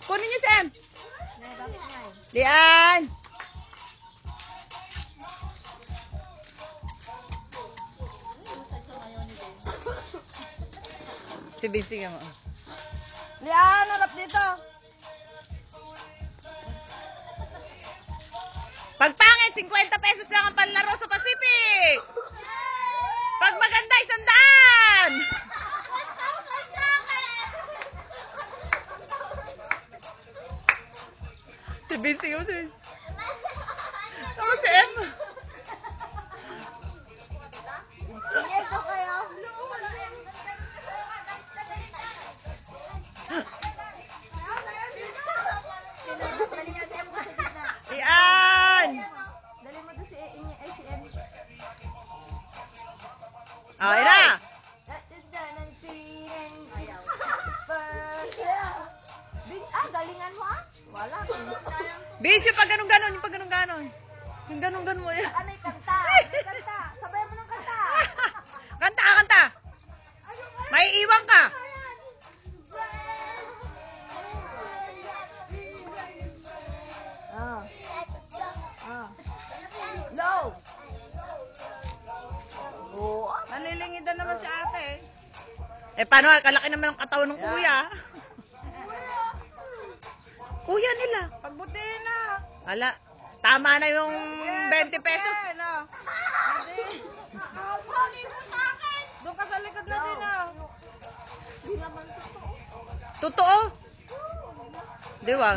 Kunin niyo si Em. Lian. Si Binsi nga mo. Lian, harap dito. Pag pangit, 50 pesos lang ang panlaro sa Pacific. Pag maganda, 100. Si Binsi nga si Binsi. Tama si Em. Tingin ko kayo. Lian. Dali mo to si M. Oh, ina. That is done and seen. Galingan mo ah. Wala. Binsi, yung pag ganun-ganon, yung pag ganun-ganon. Yung ganun-ganon mo yan. May kanta. May kanta. Sabay mo ng kanta. Kanta ka, kanta. May iwan ka. Low. Nalilingidan naman si ate. Eh, paano? Kalaki naman ang katawan ng kuya. Kuya nila. Pagbutiin na. Wala. Tama na yung 20 pesos. Doon ka sa likod na din ah. Totoo. Di ba?